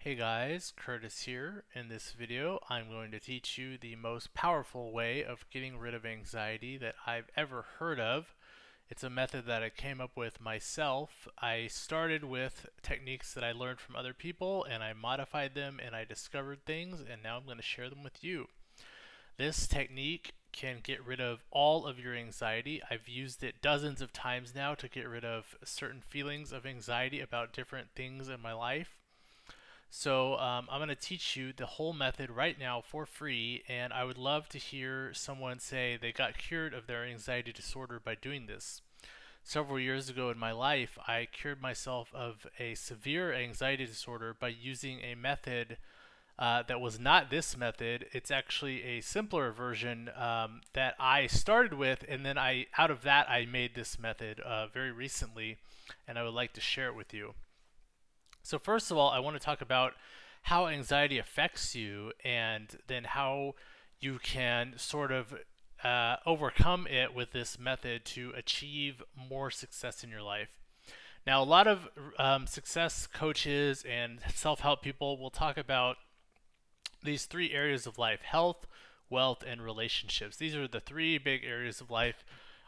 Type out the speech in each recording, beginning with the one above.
Hey guys, Curtis here. In this video, I'm going to teach you the most powerful way of getting rid of anxiety that I've ever heard of. It's a method that I came up with myself. I started with techniques that I learned from other people and I modified them and I discovered things, and now I'm going to share them with you. This technique can get rid of all of your anxiety. I've used it dozens of times now to get rid of certain feelings of anxiety about different things in my life. So I'm going to teach you the whole method right now for free, and I would love to hear someone say they got cured of their anxiety disorder by doing this. Several years ago in my life, I cured myself of a severe anxiety disorder by using a method that was not this method. It's actually a simpler version that I started with, and then out of that I made this method very recently, and I would like to share it with you. So first of all, I want to talk about how anxiety affects you and then how you can sort of overcome it with this method to achieve more success in your life. Now, a lot of success coaches and self-help people will talk about these three areas of life: health, wealth, and relationships. These are the three big areas of life.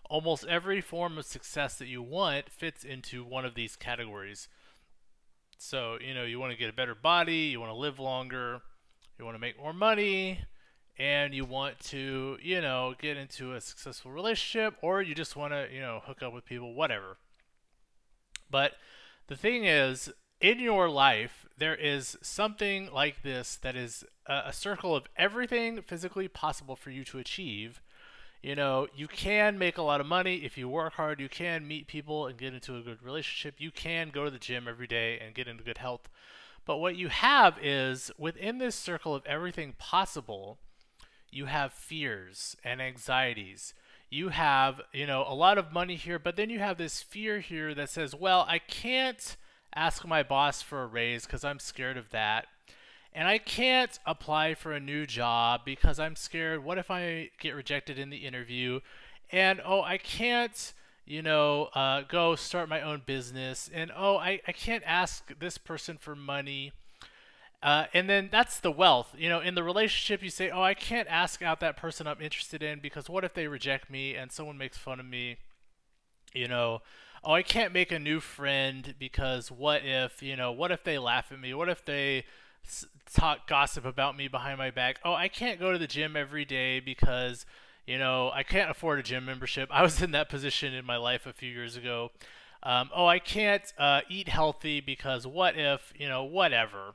Almost every form of success that you want fits into one of these categories. So, you want to get a better body, you want to live longer, you want to make more money, and you want to, get into a successful relationship, or you just want to, hook up with people, whatever. But the thing is, in your life, there is something like this that is a circle of everything physically possible for you to achieve. You can make a lot of money if you work hard. You can meet people and get into a good relationship. You can go to the gym every day and get into good health. But what you have is, within this circle of everything possible, you have fears and anxieties. You have, a lot of money here, but then you have this fear here that says, well, I can't ask my boss for a raise because I'm scared of that. And I can't apply for a new job because I'm scared. What if I get rejected in the interview? And oh, I can't, go start my own business. And oh, I can't ask this person for money. And then that's the wealth. In the relationship, you say, oh, I can't ask out that person I'm interested in because what if they reject me and someone makes fun of me? Oh, I can't make a new friend because what if they laugh at me? What if they talk gossip about me behind my back? Oh, I can't go to the gym every day because I can't afford a gym membership. I was in that position in my life a few years ago. Oh, I can't eat healthy because what if, whatever.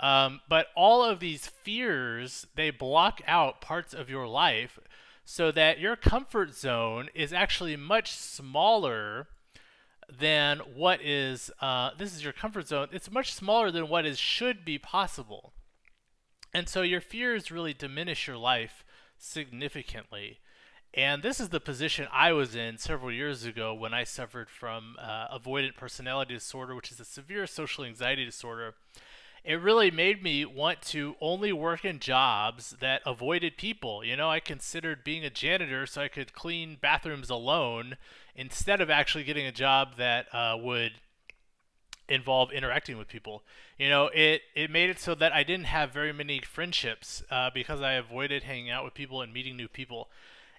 But all of these fears, they block out parts of your life so that your comfort zone is actually much smaller than what is, this is your comfort zone. It's much smaller than what should be possible. And so your fears really diminish your life significantly. And this is the position I was in several years ago when I suffered from avoidant personality disorder, which is a severe social anxiety disorder. It really made me want to only work in jobs that avoided people. I considered being a janitor so I could clean bathrooms alone instead of actually getting a job that would involve interacting with people. It made it so that I didn't have very many friendships because I avoided hanging out with people and meeting new people.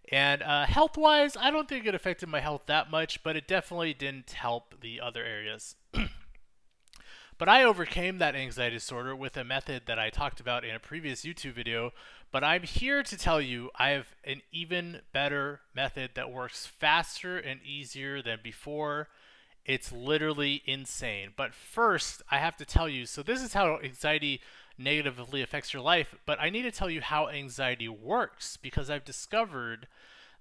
And health-wise, I don't think it affected my health that much, but it definitely didn't help the other areas. But I overcame that anxiety disorder with a method that I talked about in a previous YouTube video. But I'm here to tell you I have an even better method that works faster and easier than before. It's literally insane. But first, I have to tell you, so this is how anxiety negatively affects your life, but I need to tell you how anxiety works, because I've discovered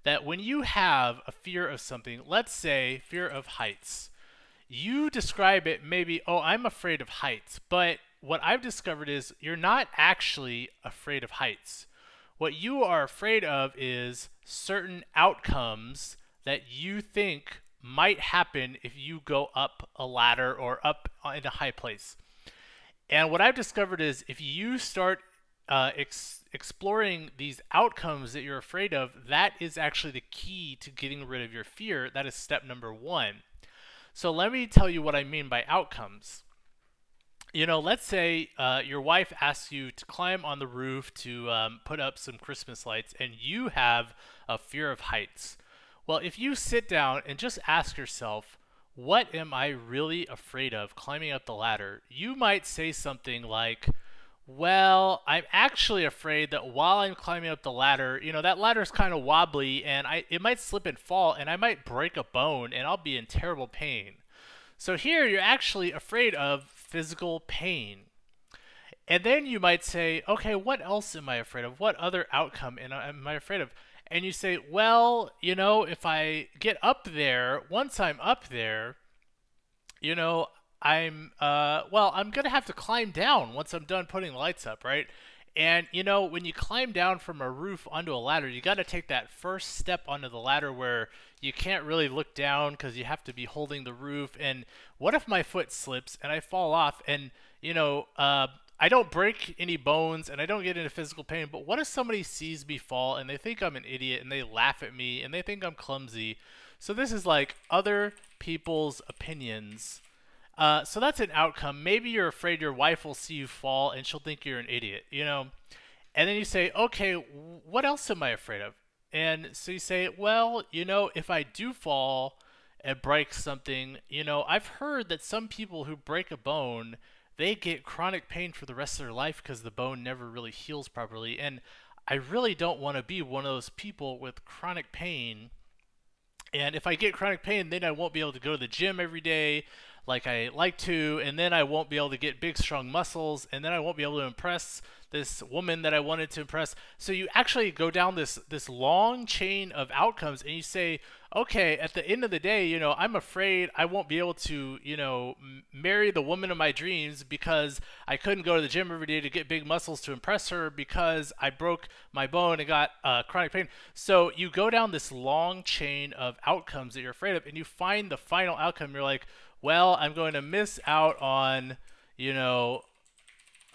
that when you have a fear of something, let's say fear of heights, you describe it maybe, oh, I'm afraid of heights. But what I've discovered is you're not actually afraid of heights. What you are afraid of is certain outcomes that you think might happen if you go up a ladder or up in a high place. And what I've discovered is if you start exploring these outcomes that you're afraid of, that is actually the key to getting rid of your fear. That is step number one. So let me tell you what I mean by outcomes. You know, let's say your wife asks you to climb on the roof to put up some Christmas lights, and you have a fear of heights. Well, if you sit down and just ask yourself, what am I really afraid of climbing up the ladder? You might say something like, well, I'm actually afraid that while I'm climbing up the ladder, you know, that ladder's kind of wobbly and it might slip and fall and I might break a bone and I'll be in terrible pain. So here you're actually afraid of physical pain. And then you might say, okay, what else am I afraid of? What other outcome am I afraid of? And you say, well, you know, if I get up there, once I'm up there, you know, I'm gonna have to climb down once I'm done putting the lights up, right? And you know, when you climb down from a roof onto a ladder, you got to take that first step onto the ladder where you can't really look down because you have to be holding the roof. And what if my foot slips and I fall off and, you know, I don't break any bones and I don't get into physical pain, but what if somebody sees me fall and they think I'm an idiot and they laugh at me and they think I'm clumsy? So this is like other people's opinions. So that's an outcome. Maybe you're afraid your wife will see you fall and she'll think you're an idiot, you know? And then you say, okay, what else am I afraid of? And so you say, well, you know, if I do fall and break something, you know, I've heard that some people who break a bone, they get chronic pain for the rest of their life because the bone never really heals properly. And I really don't want to be one of those people with chronic pain. And if I get chronic pain, then I won't be able to go to the gym every day like I like to, and then I won't be able to get big, strong muscles, and then I won't be able to impress this woman that I wanted to impress. So you actually go down this long chain of outcomes, and you say, okay, at the end of the day, you know, I'm afraid I won't be able to, you know, marry the woman of my dreams because I couldn't go to the gym every day to get big muscles to impress her because I broke my bone and got chronic pain. So you go down this long chain of outcomes that you're afraid of, and you find the final outcome. You're like, well, I'm going to miss out on, you know,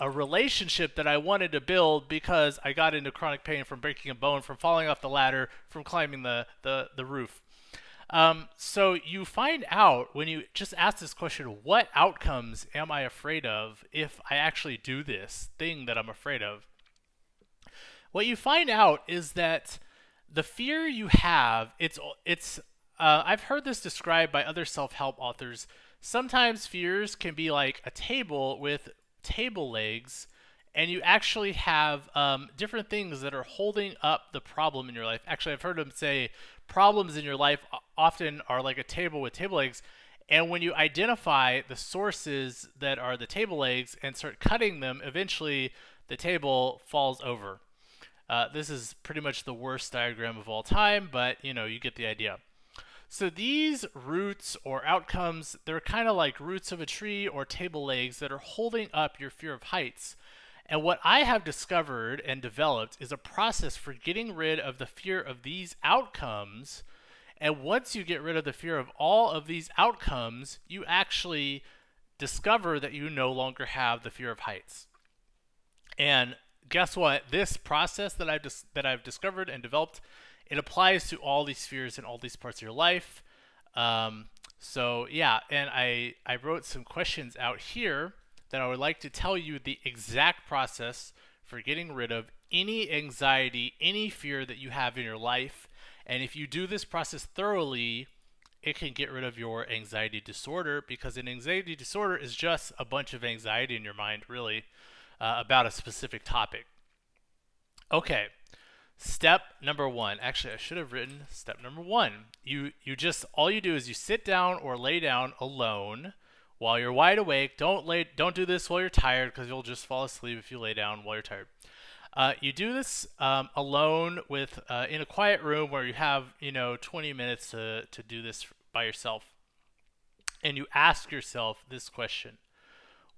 a relationship that I wanted to build because I got into chronic pain from breaking a bone, from falling off the ladder, from climbing the roof. So you find out when you just ask this question, what outcomes am I afraid of if I actually do this thing that I'm afraid of? What you find out is that the fear you have, I've heard this described by other self-help authors. Sometimes fears can be like a table with table legs, and you actually have different things that are holding up the problem in your life. Actually, I've heard them say problems in your life often are like a table with table legs, and when you identify the sources that are the table legs and start cutting them, eventually the table falls over. This is pretty much the worst diagram of all time, but you know, you get the idea. So these roots or outcomes, they're kind of like roots of a tree or table legs that are holding up your fear of heights. And what I have discovered and developed is a process for getting rid of the fear of these outcomes. And once you get rid of the fear of all of these outcomes, you actually discover that you no longer have the fear of heights. And guess what? This process that I've discovered and developed, it applies to all these fears in all these parts of your life. So yeah, and I wrote some questions out here that I would like to tell you the exact process for getting rid of any anxiety, any fear that you have in your life. And if you do this process thoroughly, it can get rid of your anxiety disorder, because an anxiety disorder is just a bunch of anxiety in your mind, really, about a specific topic. Okay. Step number one. Actually, I should have written step number one. All you do is you sit down or lay down alone while you're wide awake. Don't do this while you're tired, because you'll just fall asleep if you lay down while you're tired. You do this alone with in a quiet room where you have 20 minutes to do this by yourself, and you ask yourself this question: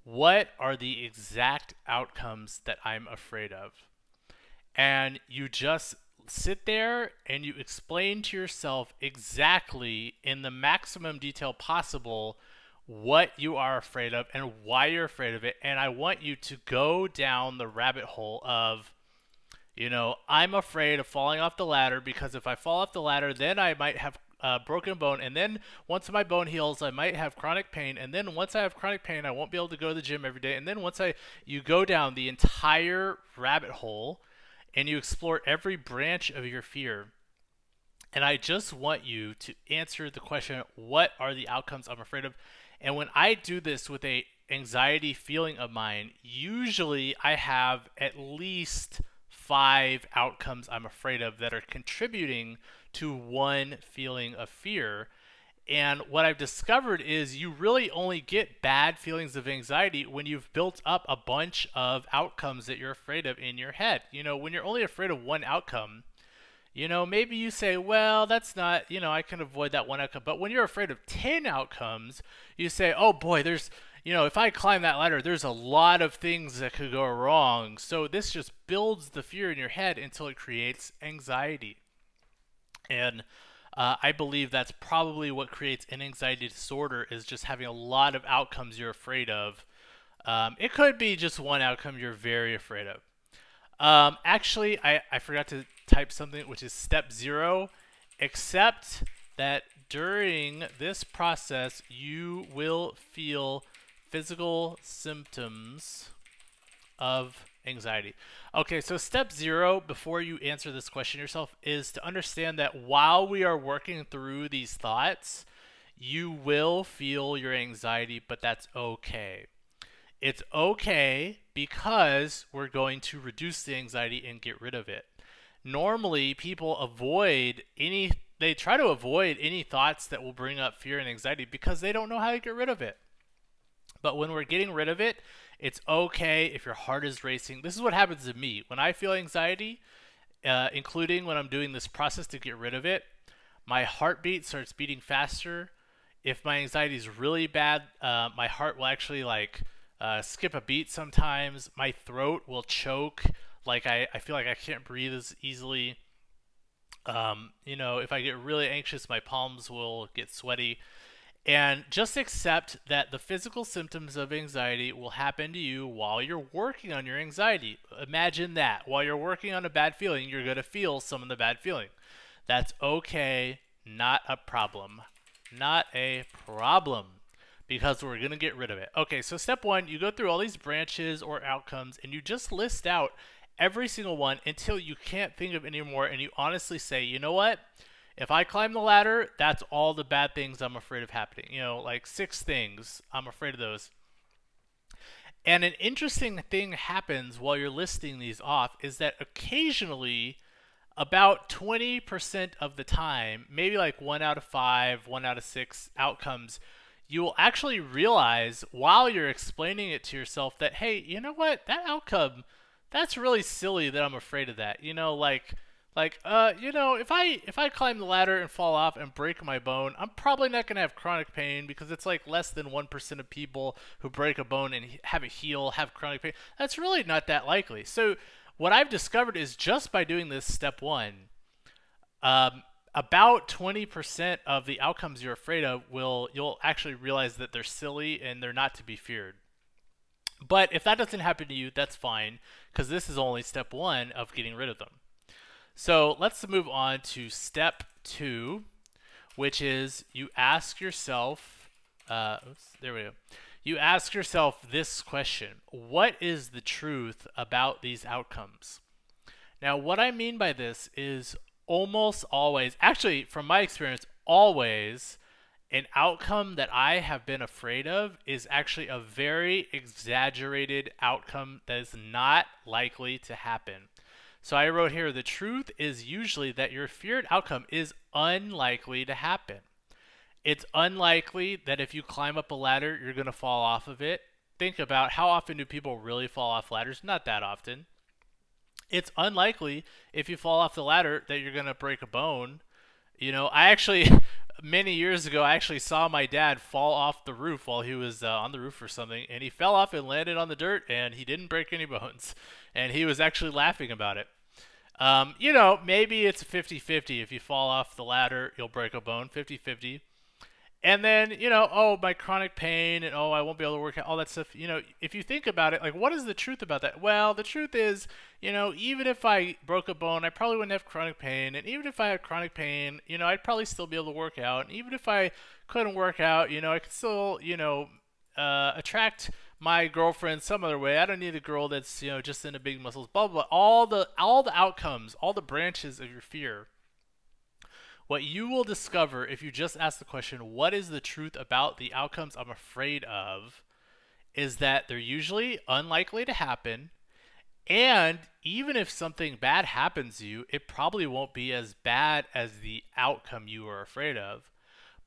what are the exact outcomes that I'm afraid of? And you just sit there and you explain to yourself exactly, in the maximum detail possible, what you are afraid of and why you're afraid of it. And I want you to go down the rabbit hole of, I'm afraid of falling off the ladder because if I fall off the ladder, then I might have broken bone, and then once my bone heals, I might have chronic pain, and then once I have chronic pain, I won't be able to go to the gym every day, and then you go down the entire rabbit hole, and you explore every branch of your fear. And I just want you to answer the question, what are the outcomes I'm afraid of? And when I do this with a anxiety feeling of mine, usually I have at least 5 outcomes I'm afraid of that are contributing to one feeling of fear. And what I've discovered is you really only get bad feelings of anxiety when you've built up a bunch of outcomes that you're afraid of in your head. You know, when you're only afraid of one outcome, you know, maybe you say, well, that's not, you know, I can avoid that one outcome. But when you're afraid of 10 outcomes, you say, oh boy, there's, you know, if I climb that ladder, there's a lot of things that could go wrong. So this just builds the fear in your head until it creates anxiety. And I believe that's probably what creates an anxiety disorder, is just having a lot of outcomes you're afraid of. It could be just one outcome you're very afraid of. Actually, I forgot to type something, which is step 0. Accept that during this process, you will feel physical symptoms of anxiety. Okay, so step 0, before you answer this question yourself, is to understand that while we are working through these thoughts, you will feel your anxiety, but that's okay. It's okay because we're going to reduce the anxiety and get rid of it. Normally, people they try to avoid any thoughts that will bring up fear and anxiety because they don't know how to get rid of it. But when we're getting rid of it, it's okay if your heart is racing. This is what happens to me. When I feel anxiety, including when I'm doing this process to get rid of it, my heartbeat starts beating faster. If my anxiety is really bad, my heart will actually skip a beat sometimes. My throat will choke. Like I feel like I can't breathe as easily. You know, if I get really anxious, my palms will get sweaty. And just accept that the physical symptoms of anxiety will happen to you while you're working on your anxiety. Imagine that. While you're working on a bad feeling, you're going to feel some of the bad feeling. That's okay. Not a problem. Not a problem. Because we're going to get rid of it. Okay, so step 1, you go through all these branches or outcomes, and you just list out every single one until you can't think of any more, and you honestly say, you know what? If I climb the ladder, that's all the bad things I'm afraid of happening. You know, like 6 things. I'm afraid of those. And an interesting thing happens while you're listing these off is that occasionally, about 20% of the time, maybe like 1 out of 5, 1 out of 6 outcomes, you will actually realize while you're explaining it to yourself that, hey, you know what? That outcome, that's really silly that I'm afraid of that. You know, you know, if I climb the ladder and fall off and break my bone, I'm probably not going to have chronic pain because it's like less than 1% of people who break a bone and have it heal have chronic pain. That's really not that likely. So what I've discovered is just by doing this step 1, about 20% of the outcomes you're afraid of you'll actually realize that they're silly and they're not to be feared. But if that doesn't happen to you, that's fine, because this is only step 1 of getting rid of them. So let's move on to step 2, which is you ask yourself, there we go. You ask yourself this question: what is the truth about these outcomes? Now, what I mean by this is almost always, actually from my experience, always, an outcome that I have been afraid of is actually a very exaggerated outcome that is not likely to happen. So I wrote here, the truth is usually that your feared outcome is unlikely to happen. It's unlikely that if you climb up a ladder, you're going to fall off of it. Think about how often do people really fall off ladders? Not that often. It's unlikely if you fall off the ladder that you're going to break a bone. You know, I actually, many years ago, I actually saw my dad fall off the roof while he was on the roof or something, and he fell off and landed on the dirt, and he didn't break any bones, and he was actually laughing about it. You know, maybe it's 50-50. If you fall off the ladder, you'll break a bone, 50-50. And then, you know, oh, my chronic pain and oh, I won't be able to work out, all that stuff. You know, if you think about it, like, what is the truth about that? Well, the truth is, you know, even if I broke a bone, I probably wouldn't have chronic pain. And even if I had chronic pain, you know, I'd probably still be able to work out. And even if I couldn't work out, you know, I could still, you know, attract my girlfriend some other way. I don't need a girl that's, you know, just into big muscles, blah, blah, blah. All the outcomes, all the branches of your fear. What you will discover if you just ask the question, what is the truth about the outcomes I'm afraid of, is that they're usually unlikely to happen. And even if something bad happens to you, it probably won't be as bad as the outcome you are afraid of.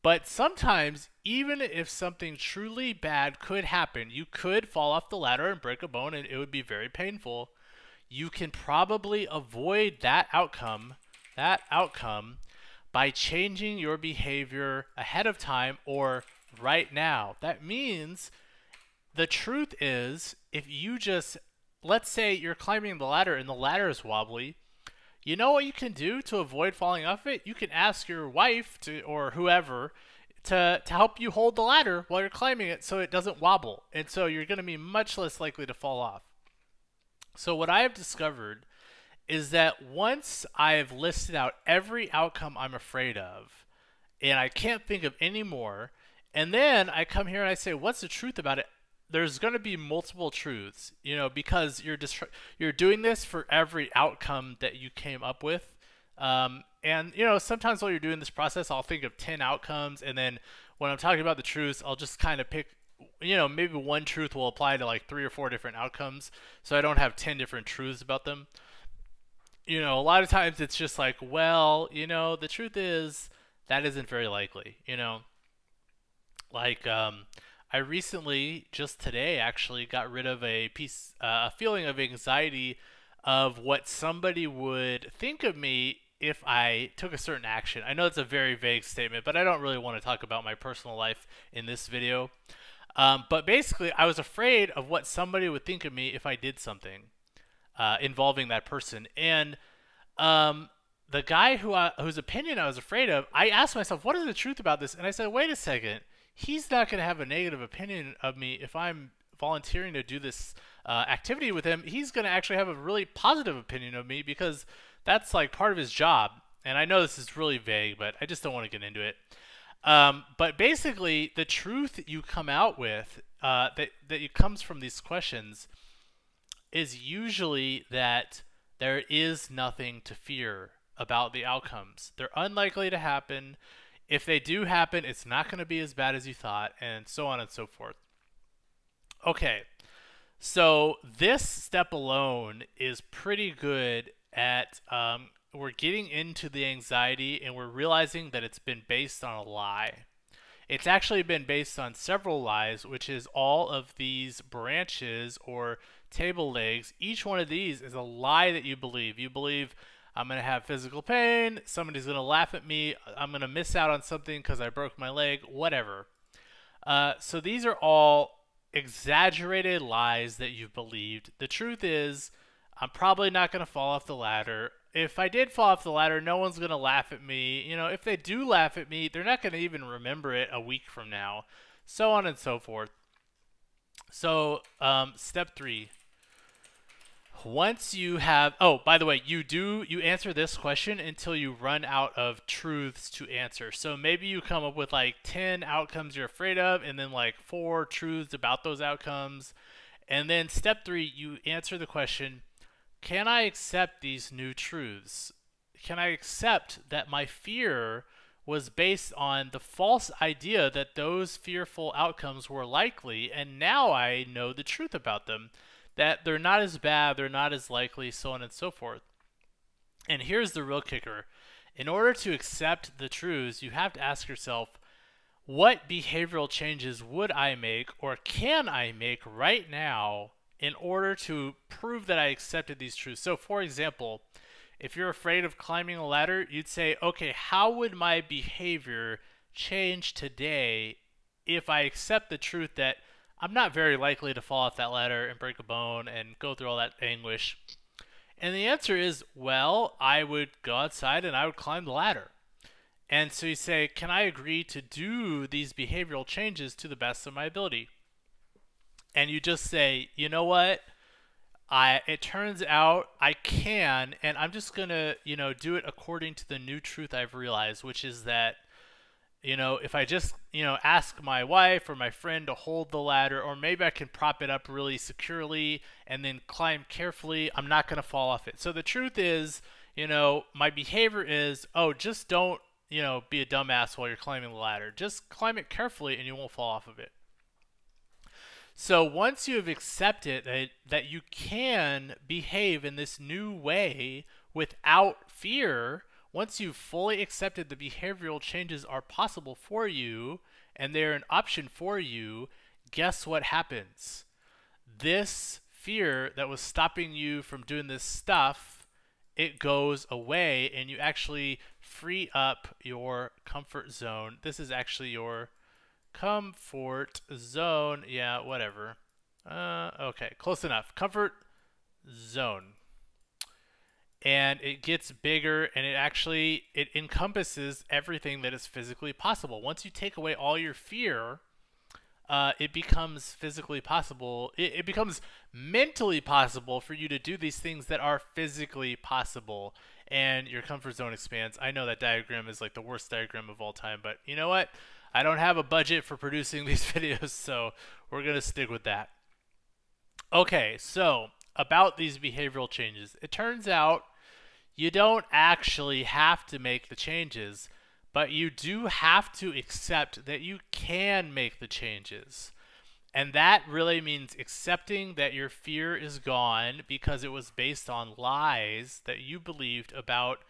But sometimes, even if something truly bad could happen, you could fall off the ladder and break a bone and it would be very painful. You can probably avoid that outcome by changing your behavior ahead of time or right now. That means the truth is, if you just, let's say you're climbing the ladder and the ladder is wobbly, you know what you can do to avoid falling off it? You can ask your wife to, or whoever to help you hold the ladder while you're climbing it so it doesn't wobble. And so you're going to be much less likely to fall off. So what I have discovered is that once I have listed out every outcome I'm afraid of, and I can't think of any more, and then I come here and I say, what's the truth about it? There's going to be multiple truths, you know, because you're doing this for every outcome that you came up with. And, you know, sometimes while you're doing this process, I'll think of 10 outcomes, and then when I'm talking about the truths, I'll just kind of pick, you know, maybe one truth will apply to like 3 or 4 different outcomes, so I don't have 10 different truths about them. You know, a lot of times it's just like, well, you know, the truth is that isn't very likely, you know. Like, I recently, just today actually, got rid of a feeling of anxiety of what somebody would think of me if I took a certain action. I know it's a very vague statement, but I don't really want to talk about my personal life in this video. But basically, I was afraid of what somebody would think of me if I did something involving that person. And the guy whose opinion I was afraid of, I asked myself, what is the truth about this? And I said, wait a second. He's not going to have a negative opinion of me if I'm volunteering to do this activity with him. He's going to actually have a really positive opinion of me because that's like part of his job. And I know this is really vague, but I just don't want to get into it. But basically, the truth you come out with that comes from these questions is usually that there is nothing to fear about the outcomes. They're unlikely to happen. If they do happen, it's not going to be as bad as you thought, and so on and so forth. Okay, so this step alone is pretty good at, we're getting into the anxiety and we're realizing that it's been based on a lie. It's actually been based on several lies, which is all of these branches or table legs. Each one of these is a lie that you believe. You believe I'm going to have physical pain, somebody's going to laugh at me, I'm going to miss out on something because I broke my leg, whatever. So these are all exaggerated lies that you've believed. The truth is, I'm probably not going to fall off the ladder. If I did fall off the ladder, no one's going to laugh at me. You know, if they do laugh at me, they're not going to even remember it a week from now. So on and so forth. So, step 3. Once you have, oh, by the way, you answer this question until you run out of truths to answer. So maybe you come up with like 10 outcomes you're afraid of and then like 4 truths about those outcomes. And then step 3, you answer the question, can I accept these new truths? Can I accept that my fear was based on the false idea that those fearful outcomes were likely, and now I know the truth about them, that they're not as bad, they're not as likely, so on and so forth. And here's the real kicker. In order to accept the truths, you have to ask yourself, what behavioral changes would I make or can I make right now in order to prove that I accepted these truths? So for example, if you're afraid of climbing a ladder, you'd say, okay, how would my behavior change today if I accept the truth that I'm not very likely to fall off that ladder and break a bone and go through all that anguish? And the answer is, well, I would go outside and I would climb the ladder. And so you say, can I agree to do these behavioral changes to the best of my ability? And you just say, you know what? It turns out I can, and I'm just gonna, do it according to the new truth I've realized, which is that, if I just, ask my wife or my friend to hold the ladder, or maybe I can prop it up really securely and then climb carefully, I'm not gonna fall off it. So the truth is, my behavior is, oh, just don't, be a dumbass while you're climbing the ladder. Just climb it carefully and you won't fall off of it. So once you have accepted that you can behave in this new way without fear, once you've fully accepted the behavioral changes are possible for you and they're an option for you, guess what happens? This fear that was stopping you from doing this stuff, it goes away and you actually free up your comfort zone. This is actually your comfort zone. Yeah, whatever. Okay, close enough. Comfort zone. And it gets bigger, and it encompasses everything that is physically possible. Once you take away all your fear, it becomes physically possible. It becomes mentally possible for you to do these things that are physically possible, and your comfort zone expands. I know that diagram is like the worst diagram of all time, but you know what? I don't have a budget for producing these videos, so we're going to stick with that. Okay, so about these behavioral changes. It turns out you don't actually have to make the changes, but you do have to accept that you can make the changes. And that really means accepting that your fear is gone because it was based on lies that you believed about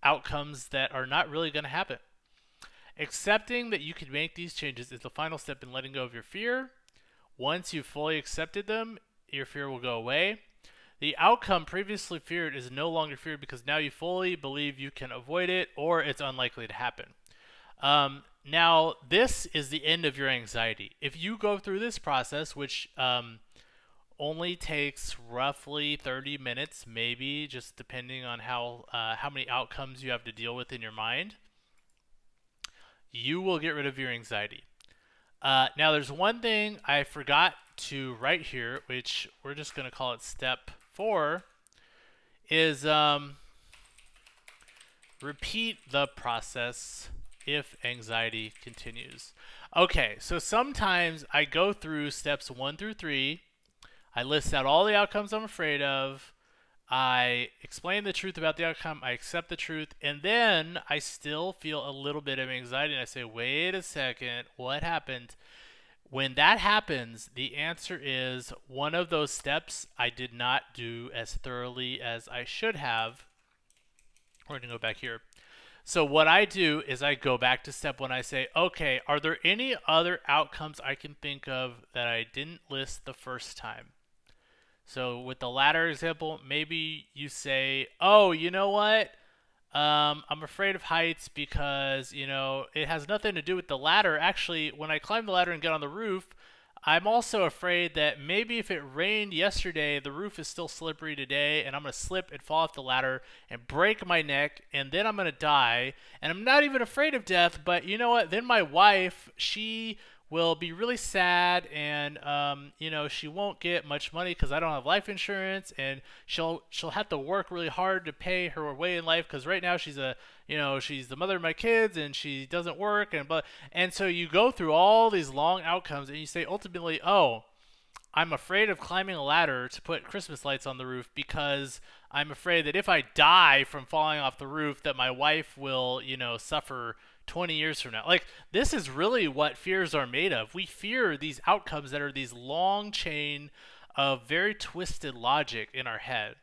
outcomes that are not really going to happen. Accepting that you can make these changes is the final step in letting go of your fear. Once you've fully accepted them, your fear will go away. The outcome previously feared is no longer feared because now you fully believe you can avoid it or it's unlikely to happen. Now, this is the end of your anxiety. If you go through this process, which only takes roughly 30 minutes, maybe, just depending on how many outcomes you have to deal with in your mind, you will get rid of your anxiety. Now, there's one thing I forgot to write here, which we're just going to call it step 4, is repeat the process if anxiety continues. Okay, so sometimes I go through steps 1 through 3. I list out all the outcomes I'm afraid of. I explain the truth about the outcome, I accept the truth, and then I still feel a little bit of anxiety, and I say, wait a second, what happened? When that happens, the answer is one of those steps I did not do as thoroughly as I should have. We're going to go back here. So what I do is I go back to step 1. I say, okay, are there any other outcomes I can think of that I didn't list the first time? So with the ladder example, maybe you say, oh, you know what? I'm afraid of heights because, it has nothing to do with the ladder. Actually, when I climb the ladder and get on the roof, I'm also afraid that maybe if it rained yesterday, the roof is still slippery today, and I'm going to slip and fall off the ladder and break my neck, and then I'm going to die. And I'm not even afraid of death, but you know what? Then my wife, she will be really sad, and she won't get much money because I don't have life insurance, and she'll have to work really hard to pay her way in life because right now she's the mother of my kids and she doesn't work, and so you go through all these long outcomes and you say ultimately, oh, I'm afraid of climbing a ladder to put Christmas lights on the roof because I'm afraid that if I die from falling off the roof that my wife will suffer 20 years from now. Like, this is really what fears are made of. We fear these outcomes that are these long chain of very twisted logic in our head.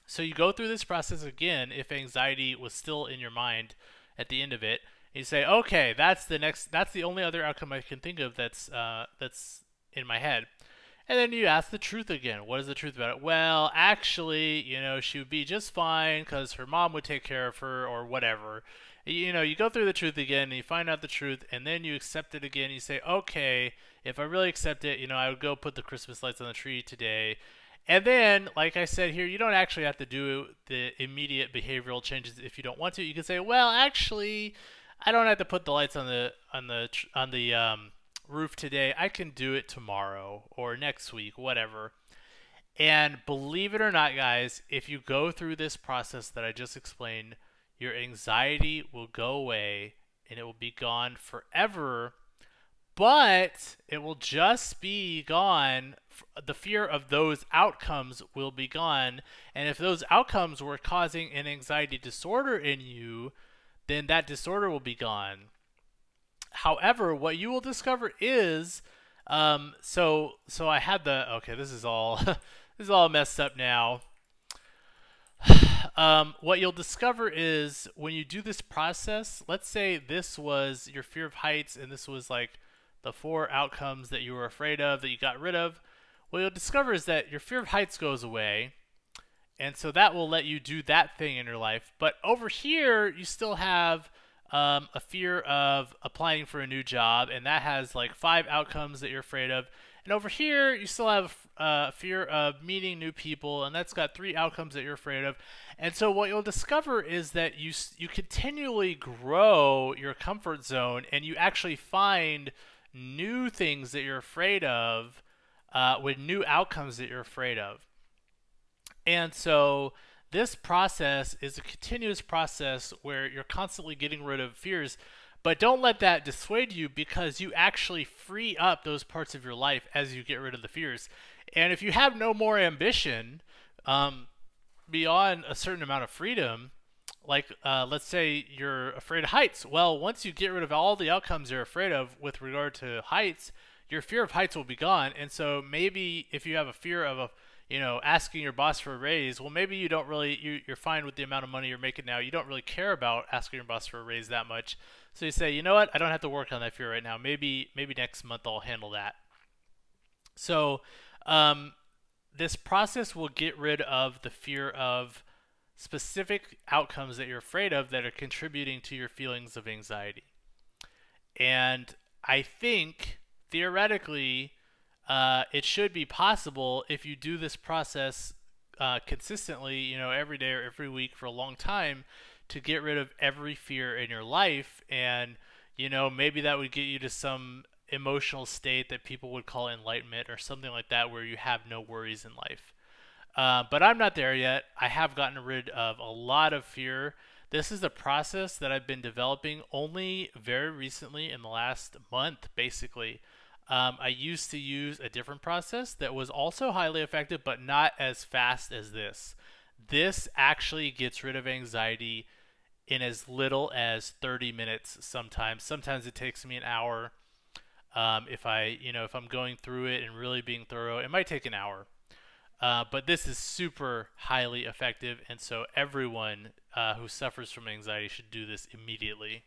So you go through this process again if anxiety was still in your mind at the end of it. You say, okay, that's the only other outcome I can think of that's in my head. And then you ask the truth again. What is the truth about it? Well, actually, she would be just fine because her mom would take care of her or whatever. You go through the truth again and you find out the truth, and then you accept it again. You say, okay, if I really accept it, I would go put the Christmas lights on the tree today. And then, like I said here, you don't actually have to do the immediate behavioral changes if you don't want to. You can say, well, actually, I don't have to put the lights on the roof today. I can do it tomorrow or next week, whatever. And believe it or not, guys, if you go through this process that I just explained, your anxiety will go away and it will be gone forever, but it will just be gone. The fear of those outcomes will be gone. And if those outcomes were causing an anxiety disorder in you, then that disorder will be gone. However, what you will discover is, so I had okay, this is all, this is all messed up now. What you'll discover is when you do this process, let's say this was your fear of heights and this was like the 4 outcomes that you were afraid of that you got rid of. What you'll discover is that your fear of heights goes away, and so that will let you do that thing in your life. But over here, you still have a fear of applying for a new job, and that has like 5 outcomes that you're afraid of. And over here, you still have fear of meeting new people, and that's got 3 outcomes that you're afraid of. And so what you'll discover is that you continually grow your comfort zone, and you actually find new things that you're afraid of with new outcomes that you're afraid of. And so this process is a continuous process where you're constantly getting rid of fears, but don't let that dissuade you, because you actually free up those parts of your life as you get rid of the fears. And if you have no more ambition beyond a certain amount of freedom, like let's say you're afraid of heights. Well, once you get rid of all the outcomes you're afraid of with regard to heights, your fear of heights will be gone. And so maybe if you have a fear of asking your boss for a raise, well, maybe you don't really, you're fine with the amount of money you're making now. You don't really care about asking your boss for a raise that much. So you say, you know what, I don't have to work on that fear right now. Maybe next month I'll handle that. So this process will get rid of the fear of specific outcomes that you're afraid of that are contributing to your feelings of anxiety. And I think theoretically, it should be possible if you do this process consistently, every day or every week for a long time, to get rid of every fear in your life. And maybe that would get you to some emotional state that people would call enlightenment or something like that, where you have no worries in life. But I'm not there yet. I have gotten rid of a lot of fear. This is a process that I've been developing only very recently, in the last month, basically. I used to use a different process that was also highly effective, but not as fast as this. This actually gets rid of anxiety in as little as 30 minutes sometimes. Sometimes it takes me an hour. If I'm going through it and really being thorough, it might take an hour. But this is super highly effective, and so everyone who suffers from anxiety should do this immediately.